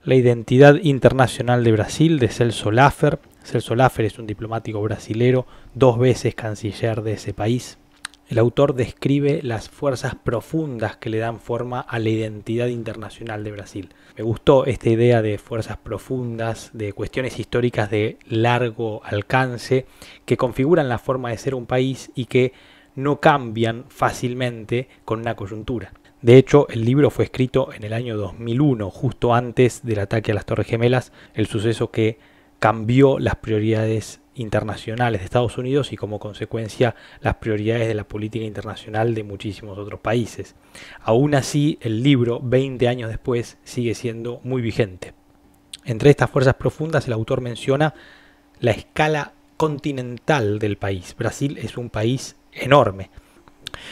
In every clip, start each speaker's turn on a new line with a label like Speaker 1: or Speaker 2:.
Speaker 1: La identidad internacional de Brasil, de Celso Laffer. Celso Laffer es un diplomático brasilero, 2 veces canciller de ese país. El autor describe las fuerzas profundas que le dan forma a la identidad internacional de Brasil. Me gustó esta idea de fuerzas profundas, de cuestiones históricas de largo alcance, que configuran la forma de ser un país y que no cambian fácilmente con una coyuntura. De hecho, el libro fue escrito en el año 2001, justo antes del ataque a las Torres Gemelas, el suceso que cambió las prioridades internacionales de Estados Unidos y como consecuencia las prioridades de la política internacional de muchísimos otros países. Aún así, el libro, 20 años después, sigue siendo muy vigente. Entre estas fuerzas profundas, el autor menciona la escala continental del país. Brasil es un país enorme.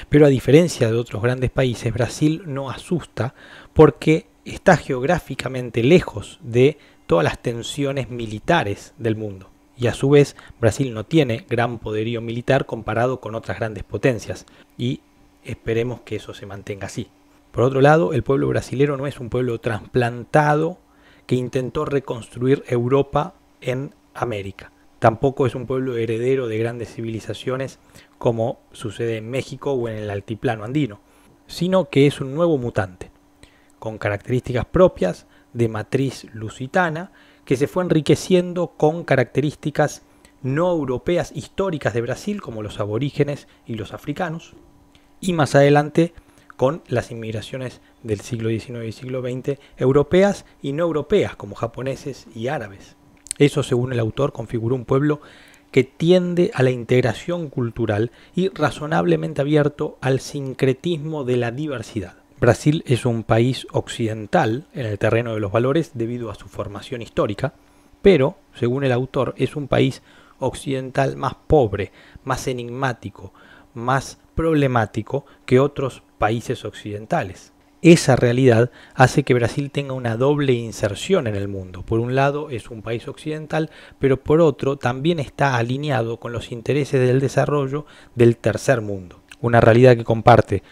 Speaker 1: Pero a diferencia de otros grandes países, Brasil no asusta porque está geográficamente lejos de todas las tensiones militares del mundo. Y a su vez, Brasil no tiene gran poderío militar comparado con otras grandes potencias. Y esperemos que eso se mantenga así. Por otro lado, el pueblo brasilero no es un pueblo trasplantado que intentó reconstruir Europa en América. Tampoco es un pueblo heredero de grandes civilizaciones como sucede en México o en el altiplano andino, sino que es un nuevo mutante, con características propias de matriz lusitana, que se fue enriqueciendo con características no europeas históricas de Brasil, como los aborígenes y los africanos, y más adelante con las inmigraciones del siglo XIX y siglo XX europeas y no europeas, como japoneses y árabes. Eso, según el autor, configuró un pueblo que tiende a la integración cultural y razonablemente abierto al sincretismo de la diversidad. Brasil es un país occidental en el terreno de los valores debido a su formación histórica, pero, según el autor, es un país occidental más pobre, más enigmático, más problemático que otros países occidentales. Esa realidad hace que Brasil tenga una doble inserción en el mundo. Por un lado es un país occidental, pero por otro también está alineado con los intereses del desarrollo del tercer mundo. Una realidad que comparte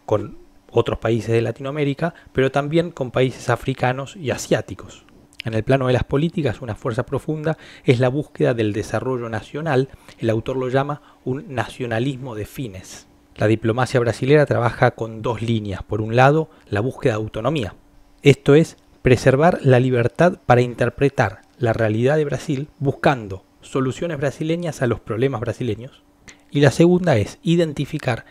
Speaker 1: con otros países de Latinoamérica, pero también con países africanos y asiáticos. En el plano de las políticas, una fuerza profunda es la búsqueda del desarrollo nacional. El autor lo llama un nacionalismo de fines. La diplomacia brasilera trabaja con 2 líneas. Por un lado, la búsqueda de autonomía. Esto es, preservar la libertad para interpretar la realidad de Brasil buscando soluciones brasileñas a los problemas brasileños. Y la segunda es identificar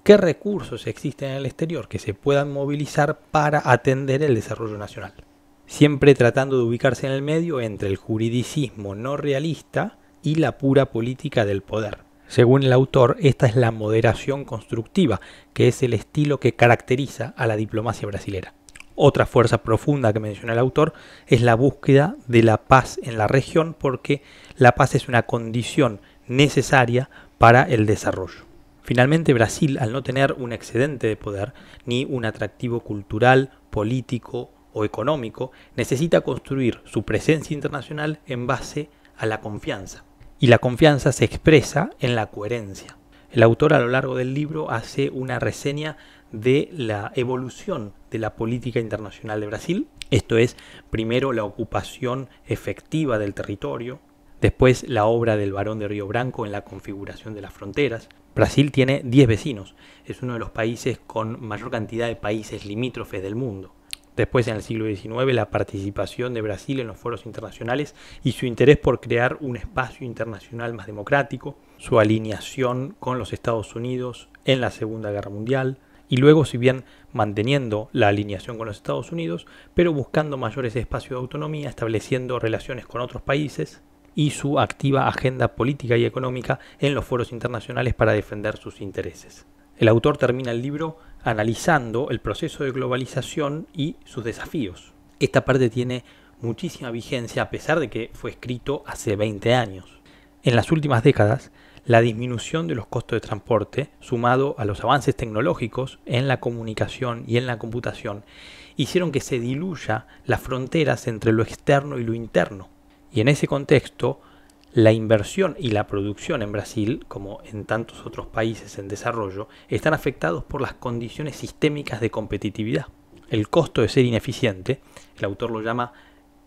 Speaker 1: qué recursos existen en el exterior que se puedan movilizar para atender el desarrollo nacional. Siempre tratando de ubicarse en el medio entre el juridicismo no realista y la pura política del poder. Según el autor, esta es la moderación constructiva, que es el estilo que caracteriza a la diplomacia brasilera. Otra fuerza profunda que menciona el autor es la búsqueda de la paz en la región, porque la paz es una condición necesaria para el desarrollo. Finalmente, Brasil, al no tener un excedente de poder, ni un atractivo cultural, político o económico, necesita construir su presencia internacional en base a la confianza. Y la confianza se expresa en la coherencia. El autor a lo largo del libro hace una reseña de la evolución de la política internacional de Brasil. Esto es, primero la ocupación efectiva del territorio, después la obra del Barón de Río Branco en la configuración de las fronteras. Brasil tiene 10 vecinos, es uno de los países con mayor cantidad de países limítrofes del mundo. Después, en el siglo XIX, la participación de Brasil en los foros internacionales y su interés por crear un espacio internacional más democrático, su alineación con los Estados Unidos en la Segunda Guerra Mundial, y luego, si bien manteniendo la alineación con los Estados Unidos, pero buscando mayores espacios de autonomía, estableciendo relaciones con otros países y su activa agenda política y económica en los foros internacionales para defender sus intereses. El autor termina el libro analizando el proceso de globalización y sus desafíos. Esta parte tiene muchísima vigencia a pesar de que fue escrito hace 20 años. En las últimas décadas, la disminución de los costos de transporte, sumado a los avances tecnológicos en la comunicación y en la computación, hicieron que se diluya las fronteras entre lo externo y lo interno. Y en ese contexto, la inversión y la producción en Brasil, como en tantos otros países en desarrollo, están afectados por las condiciones sistémicas de competitividad. El costo de ser ineficiente, el autor lo llama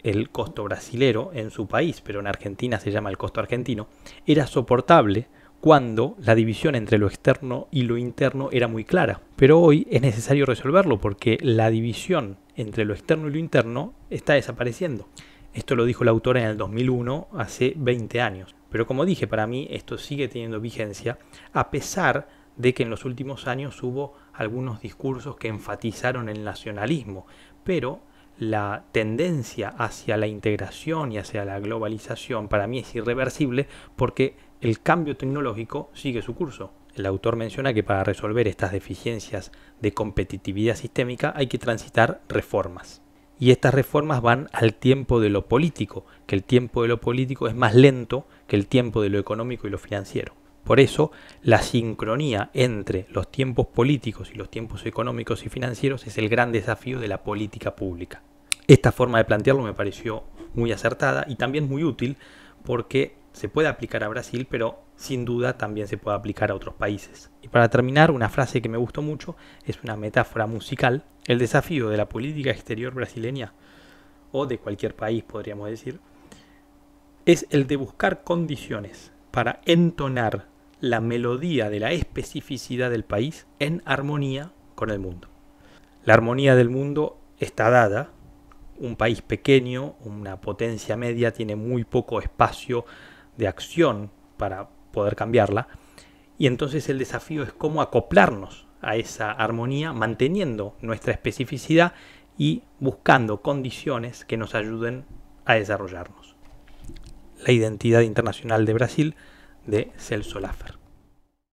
Speaker 1: el costo brasilero en su país, pero en Argentina se llama el costo argentino, era soportable cuando la división entre lo externo y lo interno era muy clara. Pero hoy es necesario resolverlo porque la división entre lo externo y lo interno está desapareciendo. Esto lo dijo el autor en el 2001, hace 20 años. Pero como dije, para mí esto sigue teniendo vigencia, a pesar de que en los últimos años hubo algunos discursos que enfatizaron el nacionalismo, pero la tendencia hacia la integración y hacia la globalización para mí es irreversible porque el cambio tecnológico sigue su curso. El autor menciona que para resolver estas deficiencias de competitividad sistémica hay que transitar reformas. Y estas reformas van al tiempo de lo político, que el tiempo de lo político es más lento que el tiempo de lo económico y lo financiero. Por eso, la sincronía entre los tiempos políticos y los tiempos económicos y financieros es el gran desafío de la política pública. Esta forma de plantearlo me pareció muy acertada y también muy útil porque se puede aplicar a Brasil, pero sin duda también se puede aplicar a otros países. Y para terminar, una frase que me gustó mucho es una metáfora musical. El desafío de la política exterior brasileña, o de cualquier país podríamos decir, es el de buscar condiciones para entonar la melodía de la especificidad del país en armonía con el mundo. La armonía del mundo está dada. Un país pequeño, una potencia media, tiene muy poco espacio de acción para poder cambiarla. Y entonces el desafío es cómo acoplarnos a esa armonía manteniendo nuestra especificidad y buscando condiciones que nos ayuden a desarrollarnos. La identidad internacional de Brasil, de Celso Laffer.